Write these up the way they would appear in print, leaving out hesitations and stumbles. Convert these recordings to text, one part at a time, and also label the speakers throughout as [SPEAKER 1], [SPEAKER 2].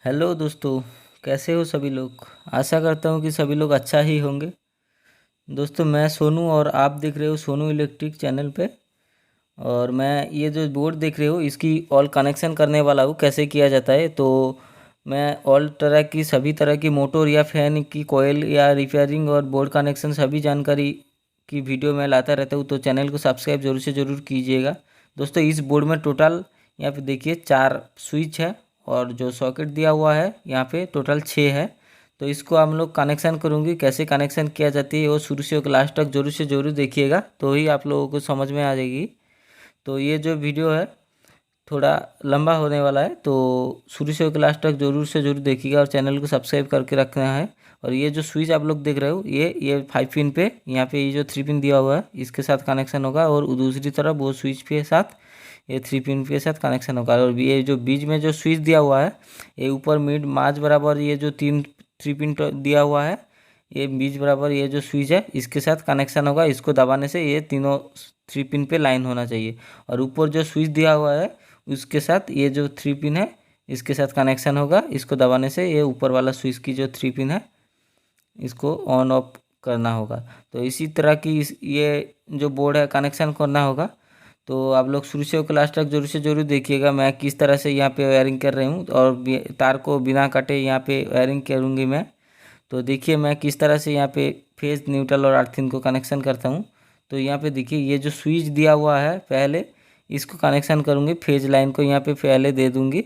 [SPEAKER 1] Hello दोस्तों। कैसे हो सभी लोग। आशा करता हूँ कि सभी लोग अच्छा ही होंगे। दोस्तों, मैं सोनू और आप देख रहे हो सोनू इलेक्ट्रिक चैनल पे। और मैं ये जो बोर्ड देख रहे हो इसकी ऑल कनेक्शन करने वाला हूँ। कैसे किया जाता है, तो मैं ऑल तरह की सभी तरह की मोटर या फैन की कोयल या रिपेयरिंग और बोर्ड कनेक्शन सभी जानकारी की वीडियो मैं लाता रहता हूँ। तो चैनल को सब्सक्राइब जरूर से ज़रूर कीजिएगा। दोस्तों, इस बोर्ड में टोटल यहाँ पे देखिए 4 स्विच है और जो सॉकेट दिया हुआ है यहाँ पे टोटल 6 है। तो इसको हम लोग कनेक्शन करूँगी। कैसे कनेक्शन किया जाती है वो शुरू से लास्ट तक जरूर से ज़रूर देखिएगा, तो ही आप लोगों को समझ में आ जाएगी। तो ये जो वीडियो है थोड़ा लंबा होने वाला है, तो शुरू से लास्ट तक जरूर से जरूर देखिएगा और चैनल को सब्सक्राइब करके रखना है। और ये जो स्विच आप लोग देख रहे हो ये 5 पिन पे यहाँ पे ये जो 3 पिन दिया हुआ है इसके साथ कनेक्शन होगा, और दूसरी तरफ वो स्विच के साथ ये 3 पिन के साथ कनेक्शन होगा। और ये जो बीच में जो स्विच दिया हुआ है ये ऊपर मिड माझ बराबर ये जो 3 पिन दिया हुआ है ये बीच बराबर ये जो स्विच है इसके साथ कनेक्शन होगा। इसको दबाने से ये तीनों 3 पिन पे लाइन होना चाहिए। और ऊपर जो स्विच दिया हुआ है उसके साथ ये जो 3 पिन है इसके साथ कनेक्शन होगा। इसको दबाने से ये ऊपर वाला स्विच की जो 3 पिन है इसको ऑन ऑफ करना होगा। तो इसी तरह की ये जो बोर्ड है कनेक्शन करना होगा। तो आप लोग शुरू से लास्ट तक जरूर से जरूर देखिएगा मैं किस तरह से यहाँ पे वायरिंग कर रही हूँ, और तार को बिना कटे यहाँ पे वायरिंग करूँगी मैं। तो देखिए मैं किस तरह से यहाँ पे फेज न्यूट्रल और अर्थिंग को कनेक्शन करता हूँ। तो यहाँ पे देखिए ये जो स्विच दिया हुआ है पहले इसको कनेक्शन करूँगी, फेज लाइन को यहाँ पे पहले दे दूँगी।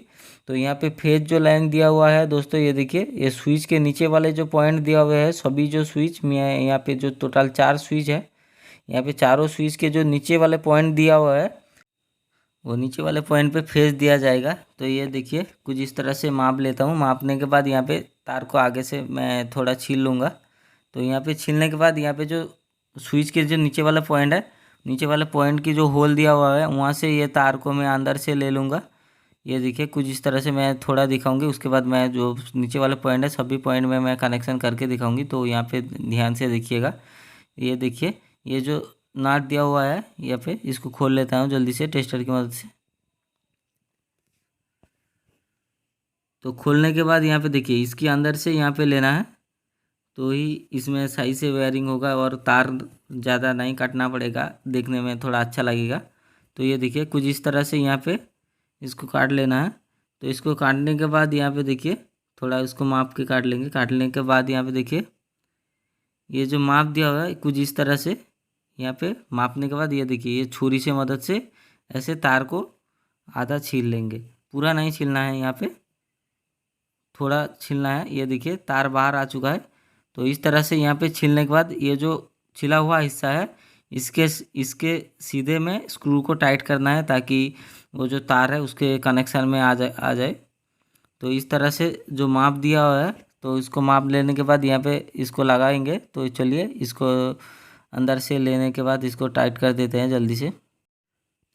[SPEAKER 1] तो यहाँ पे फेज जो लाइन दिया हुआ है दोस्तों ये देखिए ये स्विच के नीचे वाले जो पॉइंट दिया हुआ है सभी जो स्विच में यहाँ पे जो टोटल 4 स्विच है यहाँ पे चारों स्विच के जो नीचे वाले पॉइंट दिया हुआ है वो नीचे वाले पॉइंट पे फेज दिया जाएगा। तो ये देखिए कुछ इस तरह से माप लेता हूँ। मापने के बाद यहाँ पे तार को आगे से मैं थोड़ा छील लूँगा। तो यहाँ पे छीलने के बाद यहाँ पे जो स्विच के जो नीचे वाला पॉइंट है नीचे वाले पॉइंट की जो होल दिया हुआ है वहाँ से ये तार को मैं अंदर से ले लूँगा। ये देखिए कुछ इस तरह से मैं थोड़ा दिखाऊंगी, उसके बाद मैं जो नीचे वाले पॉइंट है सभी पॉइंट में मैं कनेक्शन करके दिखाऊंगी। तो यहाँ पे ध्यान से देखिएगा। ये देखिए ये जो नाट दिया हुआ है यहाँ पे इसको खोल लेता हूँ जल्दी से टेस्टर की मदद से। तो खोलने के बाद यहाँ पे देखिए इसके अंदर से यहाँ पे लेना है, तो ही इसमें सही से वायरिंग होगा और तार ज़्यादा नहीं काटना पड़ेगा, देखने में थोड़ा अच्छा लगेगा। तो ये देखिए कुछ इस तरह से यहाँ पे इसको काट लेना है। तो इसको काटने के बाद यहाँ पे देखिए थोड़ा इसको माप के काट लेंगे। काटने के बाद यहाँ पे देखिए ये जो माप दिया हुआ है कुछ इस तरह से यहाँ पे मापने के बाद ये देखिए ये छुरी से मदद से ऐसे तार को आधा छील लेंगे। पूरा नहीं छीलना है, यहाँ पे थोड़ा छीलना है। ये देखिए तार बाहर आ चुका है। तो इस तरह से यहाँ पे छीलने के बाद ये जो छिला हुआ हिस्सा है इसके इसके सीधे में स्क्रू को टाइट करना है ताकि वो जो तार है उसके कनेक्शन में आ जाए। तो इस तरह से जो माप दिया हुआ है तो इसको माप लेने के बाद यहाँ पे इसको लगाएंगे। तो चलिए इसको अंदर से लेने के बाद इसको टाइट कर देते हैं जल्दी से।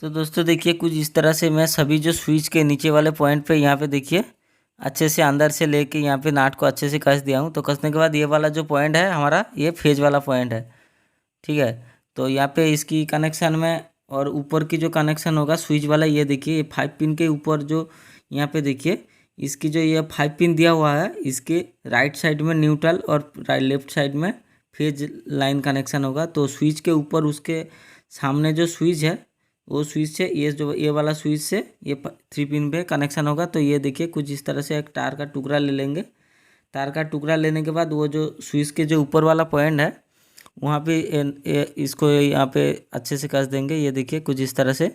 [SPEAKER 1] तो दोस्तों देखिए कुछ इस तरह से मैं सभी जो स्विच के नीचे वाले पॉइंट पे यहाँ पे देखिए अच्छे से अंदर से लेके यहाँ पे नाट को अच्छे से कस दिया हूँ। तो कसने के बाद ये वाला जो पॉइंट है हमारा ये फेज वाला पॉइंट है, ठीक है। तो यहाँ पे इसकी कनेक्शन में और ऊपर की जो कनेक्शन होगा स्विच वाला ये देखिए ये 5 पिन के ऊपर जो यहाँ पे देखिए इसकी जो ये 5 पिन दिया हुआ है इसके राइट साइड में न्यूट्रल और लेफ्ट साइड में फेज लाइन कनेक्शन होगा। तो स्विच के ऊपर उसके सामने जो स्विच है वो स्विच से ये जो ये वाला स्विच से ये 3 पिन पे कनेक्शन होगा। तो ये देखिए कुछ इस तरह से एक तार का टुकड़ा ले लेंगे। तार का टुकड़ा लेने के बाद वो जो स्विच के जो ऊपर वाला पॉइंट है वहाँ पे इसको यहाँ पे अच्छे से कस देंगे। ये देखिए कुछ इस तरह से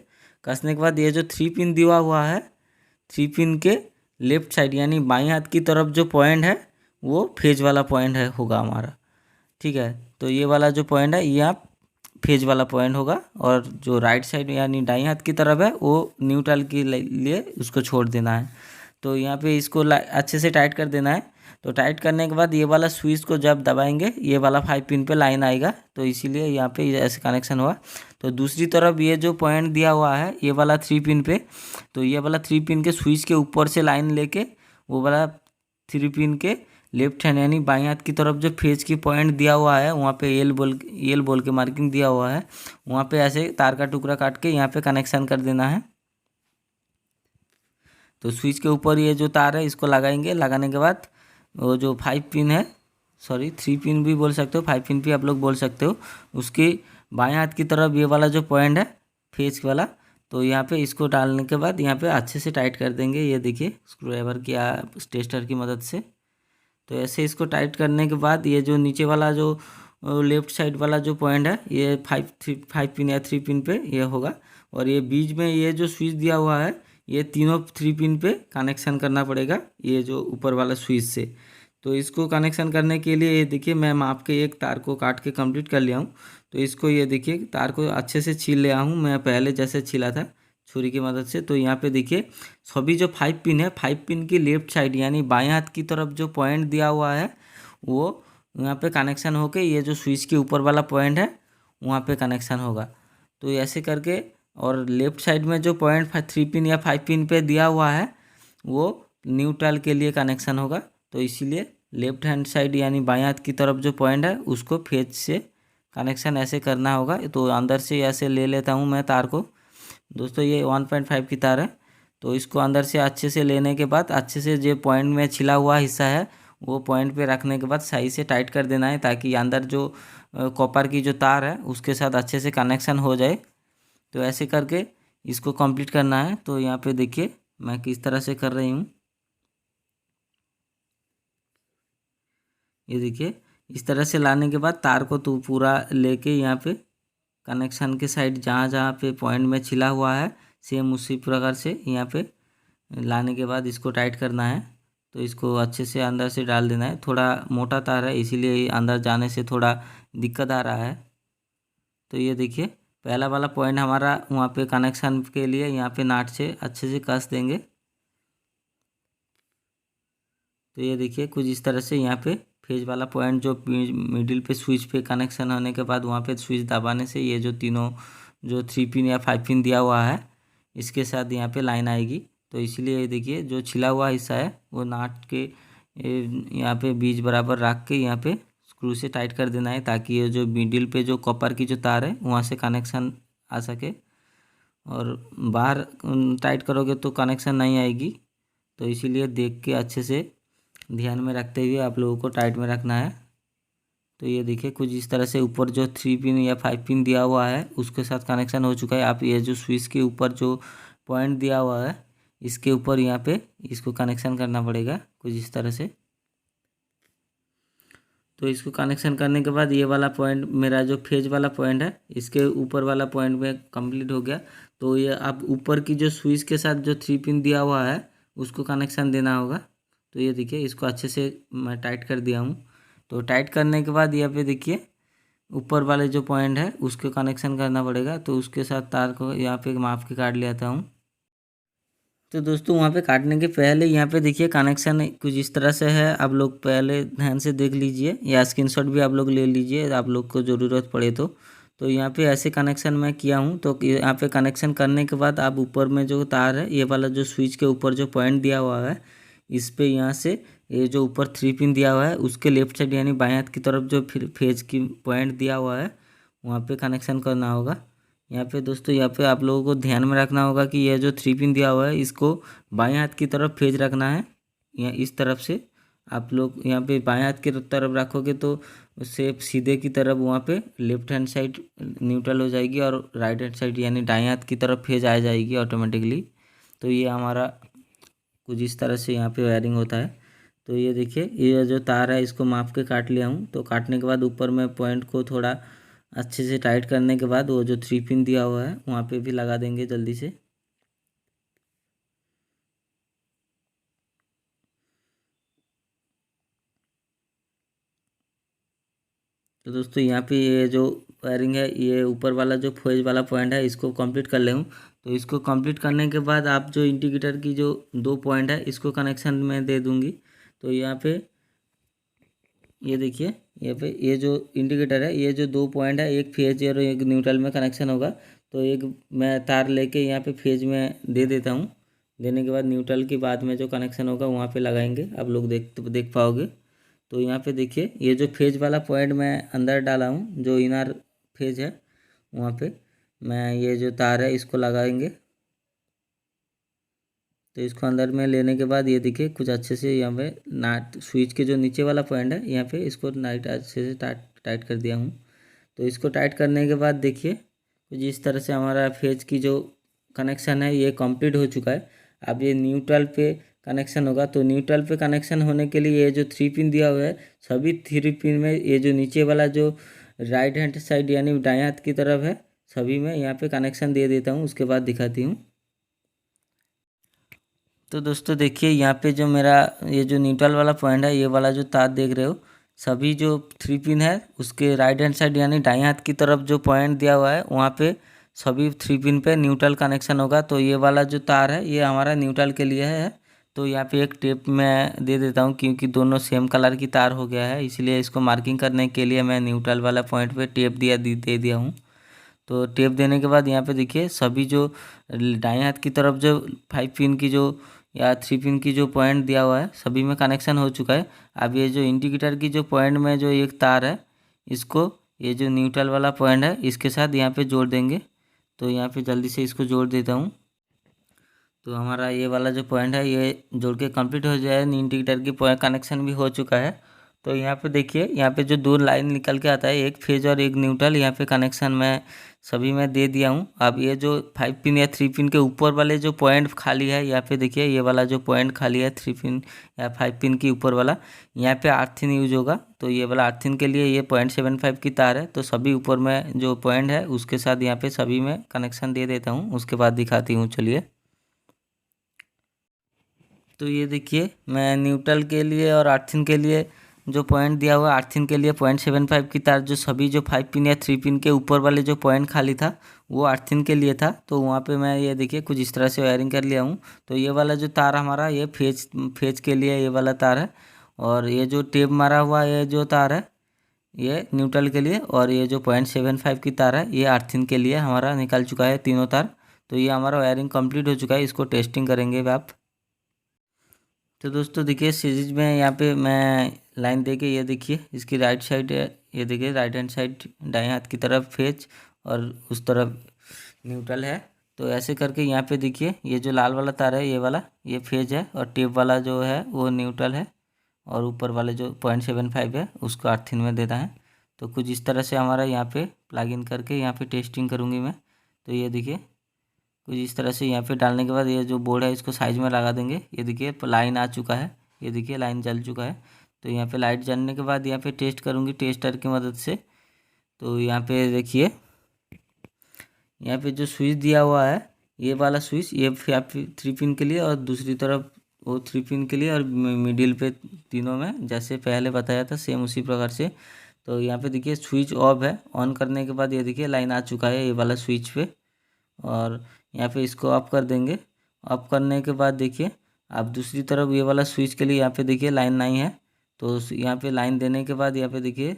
[SPEAKER 1] कसने के बाद ये जो 3 पिन दिया हुआ है 3 पिन के लेफ्ट साइड यानी बाईं हाथ की तरफ जो पॉइंट है वो फेज वाला पॉइंट है होगा हमारा, ठीक है। तो ये वाला जो पॉइंट है ये आप फेज वाला पॉइंट होगा, और जो राइट साइड यानी दाईं हाथ की तरफ है वो न्यूट्रल के लिए उसको छोड़ देना है। तो यहाँ पे इसको अच्छे से टाइट कर देना है। तो टाइट करने के बाद ये वाला स्विच को जब दबाएंगे ये वाला 5 पिन पे लाइन आएगा, तो इसीलिए यहाँ पे ऐसे कनेक्शन हुआ। तो दूसरी तरफ ये जो पॉइंट दिया हुआ है ये वाला 3 पिन पे, तो ये वाला 3 पिन के स्विच के ऊपर से लाइन लेके वो वाला 3 पिन के लेफ्ट हैंड यानी बाईं हाथ की तरफ जो फेज की पॉइंट दिया हुआ है वहाँ पे एल बोल के मार्किंग दिया हुआ है वहाँ पे ऐसे तार का टुकड़ा काट के यहाँ पे कनेक्शन कर देना है। तो स्विच के ऊपर ये जो तार है इसको लगाएंगे। लगाने के बाद वो जो 5 पिन है, सॉरी 3 पिन भी बोल सकते हो, 5 पिन भी आप लोग बोल सकते हो, उसके बाएं हाथ की तरफ ये वाला जो पॉइंट है फेज वाला, तो यहाँ पे इसको डालने के बाद यहाँ पे अच्छे से टाइट कर देंगे। ये देखिए स्क्रू ड्राइवर की टेस्टर की मदद से। तो ऐसे इसको टाइट करने के बाद ये जो नीचे वाला जो लेफ्ट साइड वाला जो पॉइंट है ये 5 पिन या 3 पिन पे ये होगा, और ये बीच में ये जो स्विच दिया हुआ है ये तीनों 3 पिन पे कनेक्शन करना पड़ेगा ये जो ऊपर वाला स्विच से। तो इसको कनेक्शन करने के लिए ये देखिए मैं माप के एक तार को काट के कंप्लीट कर लिया हूँ। तो इसको ये देखिए तार को अच्छे से छील लिया हूँ मैं, पहले जैसे छीला था छुरी की मदद से। तो यहाँ पे देखिए सभी जो 5 पिन है 5 पिन की लेफ्ट साइड यानी बाएं हाथ की तरफ जो पॉइंट दिया हुआ है वो यहाँ पे कनेक्शन होके ये जो स्विच के ऊपर वाला पॉइंट है वहाँ पे कनेक्शन होगा। तो ऐसे करके, और लेफ्ट साइड में जो पॉइंट 3 पिन या 5 पिन पे दिया हुआ है वो न्यूट्रल के लिए कनेक्शन होगा। तो इसीलिए लेफ्ट हैंड साइड यानी बाएं हाथ की तरफ जो पॉइंट है उसको फेज से कनेक्शन ऐसे करना होगा। तो अंदर से ऐसे ले लेता हूँ मैं तार को। दोस्तों ये 1.5 की तार है। तो इसको अंदर से अच्छे से लेने के बाद अच्छे से जो पॉइंट में छिला हुआ हिस्सा है वो पॉइंट पे रखने के बाद सही से टाइट कर देना है, ताकि अंदर जो कॉपर की जो तार है उसके साथ अच्छे से कनेक्शन हो जाए। तो ऐसे करके इसको कंप्लीट करना है। तो यहाँ पे देखिए मैं किस तरह से कर रही हूँ। ये देखिए इस तरह से लाने के बाद तार को तो पूरा लेके यहाँ पे कनेक्शन के साइड जहाँ जहाँ पे पॉइंट में छिला हुआ है सेम उसी प्रकार से यहाँ पे लाने के बाद इसको टाइट करना है। तो इसको अच्छे से अंदर से डाल देना है। थोड़ा मोटा तार है इसीलिए अंदर जाने से थोड़ा दिक्कत आ रहा है। तो ये देखिए पहला वाला पॉइंट हमारा वहाँ पे कनेक्शन के लिए यहाँ पे नाट से अच्छे से कस देंगे। तो ये देखिए कुछ इस तरह से यहाँ पे फेज वाला पॉइंट जो मिडिल पे स्विच पे कनेक्शन होने के बाद वहाँ पे स्विच दबाने से ये जो तीनों जो 3 पिन या 5 पिन दिया हुआ है इसके साथ यहाँ पे लाइन आएगी। तो इसलिए ये देखिए जो छिला हुआ हिस्सा है वो नाट के यहाँ पे बीच बराबर रख के यहाँ पे स्क्रू से टाइट कर देना है, ताकि ये जो मिडिल पे जो कॉपर की जो तार है वहाँ से कनेक्शन आ सके। और बाहर टाइट करोगे तो कनेक्शन नहीं आएगी। तो इसीलिए देख के अच्छे से ध्यान में रखते हुए आप लोगों को टाइट में रखना है। तो ये देखिए कुछ इस तरह से ऊपर जो 3 पिन या 5 पिन दिया हुआ है उसके साथ कनेक्शन हो चुका है। आप ये जो स्विच के ऊपर जो पॉइंट दिया हुआ है इसके ऊपर यहाँ पे इसको कनेक्शन करना पड़ेगा कुछ इस तरह से। तो इसको कनेक्शन करने के बाद ये वाला पॉइंट मेरा जो फेज वाला पॉइंट है इसके ऊपर वाला पॉइंट में कंप्लीट हो गया। तो ये अब ऊपर की जो स्विच के साथ जो 3 पिन दिया हुआ है उसको कनेक्शन देना होगा। तो ये देखिए इसको अच्छे से मैं टाइट कर दिया हूँ। तो टाइट करने के बाद यहाँ पे देखिए ऊपर वाले जो पॉइंट है उसको कनेक्शन करना पड़ेगा। तो उसके साथ तार को यहाँ पे माप के काट लेता हूँ। तो दोस्तों वहाँ पे काटने के पहले यहाँ पे देखिए कनेक्शन कुछ इस तरह से है। आप लोग पहले ध्यान से देख लीजिए या स्क्रीनशॉट भी आप लोग ले लीजिए आप लोग को ज़रूरत पड़े तो यहाँ पे ऐसे कनेक्शन मैं किया हूँ। तो यहाँ पे कनेक्शन करने के बाद आप ऊपर में जो तार है ये वाला जो स्विच के ऊपर जो पॉइंट दिया हुआ है इस पे यहाँ से ये जो ऊपर 3 पिन दिया हुआ है उसके लेफ्ट साइड यानी बाएं हाथ की तरफ जो फिर फेज की पॉइंट दिया हुआ है वहाँ पे कनेक्शन करना होगा। यहाँ पे दोस्तों यहाँ पे आप लोगों को ध्यान में रखना होगा कि यह जो 3 पिन दिया हुआ है इसको बाएं हाथ की तरफ फेज रखना है। या इस तरफ से आप लोग यहाँ पे बाएं हाथ की तरफ रखोगे तो उससे सीधे की तरफ वहाँ पे लेफ्ट हैंड साइड न्यूट्रल हो जाएगी और राइट हैंड साइड यानी दाएं हाथ की तरफ फेज आ जाएगी ऑटोमेटिकली। तो ये हमारा कुछ इस तरह से यहाँ पे वायरिंग होता है। तो ये देखिए ये जो तार है इसको माप के काट लिया हूँ। तो काटने के बाद ऊपर में पॉइंट को थोड़ा अच्छे से टाइट करने के बाद वो जो 3 पिन दिया हुआ है वहाँ पे भी लगा देंगे जल्दी से। तो दोस्तों यहाँ पे ये जो वायरिंग है ये ऊपर वाला जो फेज वाला पॉइंट है इसको कंप्लीट कर ले हूँ। तो इसको कंप्लीट करने के बाद आप जो इंडिकेटर की जो 2 पॉइंट है इसको कनेक्शन में दे दूँगी। तो यहाँ पे ये देखिए यहाँ पे ये जो इंडिकेटर है ये जो 2 पॉइंट है एक फेज और एक न्यूट्रल में कनेक्शन होगा। तो एक मैं तार लेके यहाँ पे फेज में दे देता हूँ। देने के बाद न्यूट्रल की बाद में जो कनेक्शन होगा वहाँ पे लगाएंगे आप लोग देख पाओगे। तो यहाँ पे देखिए ये जो फेज वाला पॉइंट मैं अंदर डाला हूँ जो इनर फेज है वहाँ पे मैं ये जो तार है इसको लगाएंगे। तो इसको अंदर में लेने के बाद ये देखिए कुछ अच्छे से यहाँ पे नाट स्विच के जो नीचे वाला पॉइंट है यहाँ पे इसको नाइट अच्छे से टाइट कर दिया हूँ। तो इसको टाइट करने के बाद देखिए कुछ इस तरह से हमारा फेज की जो कनेक्शन है ये कंप्लीट हो चुका है। अब ये न्यूट्रल पे कनेक्शन होगा। तो न्यूट्रल पे कनेक्शन होने के लिए ये जो 3 पिन दिया हुआ है सभी 3 पिन में ये जो नीचे वाला जो राइट हैंड साइड यानी दाएं हाथ की तरफ है सभी में यहाँ पे कनेक्शन दे देता हूँ। उसके बाद दिखाती हूँ। तो दोस्तों देखिए यहाँ पे जो मेरा ये जो न्यूट्रल वाला पॉइंट है ये वाला जो तार देख रहे हो सभी जो 3 पिन है उसके राइट हैंड साइड यानी दाएं हाथ की तरफ जो पॉइंट दिया हुआ है वहाँ पे सभी 3 पिन पे न्यूट्रल कनेक्शन होगा। तो ये वाला जो तार है ये हमारा न्यूट्रल के लिए है। तो यहाँ पे एक टेप मैं दे देता हूँ क्योंकि दोनों सेम कलर की तार हो गया है, इसलिए इसको मार्किंग करने के लिए मैं न्यूट्रल वाला पॉइंट पे टेप दे दिया हूँ। तो टेप देने के बाद यहाँ पे देखिए सभी जो दाएं हाथ की तरफ जो 5 पिन की जो या 3 पिन की जो पॉइंट दिया हुआ है सभी में कनेक्शन हो चुका है। अब ये जो इंडिकेटर की जो पॉइंट में जो एक तार है इसको ये जो न्यूट्रल वाला पॉइंट है इसके साथ यहाँ पे जोड़ देंगे। तो यहाँ पे जल्दी से इसको जोड़ देता हूँ। तो हमारा ये वाला जो पॉइंट है ये जोड़ के कंप्लीट हो जाए। इंडिकेटर की पॉइंट कनेक्शन भी हो चुका है। तो यहाँ पे देखिए यहाँ पे जो 2 लाइन निकल के आता है एक फेज और एक न्यूट्रल यहाँ पे कनेक्शन मैं सभी में दे दिया हूँ। अब ये जो 5 पिन या 3 पिन के ऊपर वाले जो पॉइंट खाली है यहाँ पे देखिए ये वाला जो पॉइंट खाली है 3 पिन या 5 पिन की ऊपर वाला यहाँ पे अर्थिंग यूज होगा। तो ये वाला अर्थिंग के लिए ये 0.75 की तार है। तो सभी ऊपर में जो पॉइंट है उसके साथ यहाँ पे सभी में कनेक्शन दे देता हूँ। उसके बाद दिखाती हूँ चलिए। तो ये देखिए मैं न्यूट्रल के लिए और अर्थिंग के लिए जो पॉइंट दिया हुआ है अर्थिंग के लिए 0.75 की तार जो सभी जो 5 पिन या 3 पिन के ऊपर वाले जो पॉइंट खाली था वो अर्थिंग के लिए था। तो वहाँ पे मैं ये देखिए कुछ इस तरह से वायरिंग कर लिया हूँ। तो ये वाला जो तार हमारा ये फेज के लिए ये वाला तार है और ये जो टेप मारा हुआ ये जो तार है ये न्यूट्रल के लिए और ये जो 0.75 की तार है ये अर्थिंग के लिए हमारा निकल चुका है तीनों तार। तो ये हमारा वायरिंग कंप्लीट हो चुका है। इसको टेस्टिंग करेंगे अब आप। तो दोस्तों देखिए सीरीज में यहाँ पे मैं लाइन देके ये देखिए इसकी राइट साइड है ये देखिए राइट हैंड साइड दाएं हाथ की तरफ फेज और उस तरफ न्यूट्रल है। तो ऐसे करके यहाँ पे देखिए ये जो लाल वाला तार है ये वाला ये फेज है और टेप वाला जो है वो न्यूट्रल है और ऊपर वाले जो 0.75 है उसको अर्थिंग में देना है। तो कुछ इस तरह से हमारा यहाँ पे प्लग इन करके यहाँ पे टेस्टिंग करूँगी मैं। तो ये देखिए कुछ इस तरह से यहाँ पे डालने के बाद ये जो बोर्ड है इसको साइज में लगा देंगे। ये देखिए लाइन आ चुका है ये देखिए लाइन जल चुका है। तो यहाँ पे लाइट जलने के बाद यहाँ पे टेस्ट करूँगी टेस्टर की मदद से। तो यहाँ पे देखिए यहाँ पे जो स्विच दिया हुआ है ये वाला स्विच ये 3 पिन के लिए और दूसरी तरफ वो 3 पिन के लिए और मिडिल पे तीनों में जैसे पहले बताया था सेम उसी प्रकार से। तो यहाँ पे देखिए स्विच ऑफ है। ऑन करने के बाद ये देखिए लाइन आ चुका है ये वाला स्विच पे और यहाँ पे इसको ऑफ कर देंगे। ऑफ करने के बाद देखिए अब दूसरी तरफ ये वाला स्विच के लिए यहाँ पे देखिए लाइन नहीं है। तो यहाँ पे लाइन देने के बाद यहाँ पे देखिए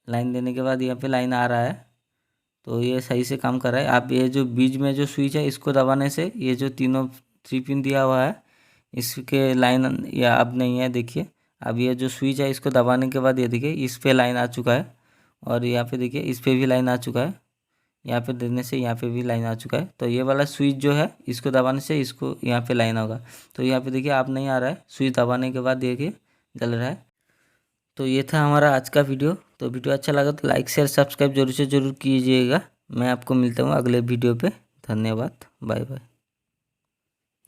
[SPEAKER 1] लाइन देने के बाद यहाँ पे लाइन आ रहा है। तो ये सही से काम कर रहा है। आप ये जो बीच में जो स्विच है इसको दबाने से ये जो तीनों 3 पिन दिया हुआ है इसके लाइन या अब नहीं है। देखिए अब ये जो स्विच है इसको दबाने के बाद ये देखिए इस पे लाइन आ चुका है और यहाँ पे देखिए इस पे भी लाइन आ चुका है। यहाँ पे देने से यहाँ पे भी लाइन आ चुका है। तो ये वाला स्विच जो है इसको दबाने से इसको यहाँ पे लाइन होगा। तो यहाँ पे देखिए आप नहीं आ रहा है स्विच दबाने के बाद देखिए जल रहा है। तो ये था हमारा आज का वीडियो। तो वीडियो अच्छा लगा तो लाइक शेयर सब्सक्राइब जरूर से ज़रूर कीजिएगा। मैं आपको मिलता हूँ अगले वीडियो पे। धन्यवाद। Bye bye.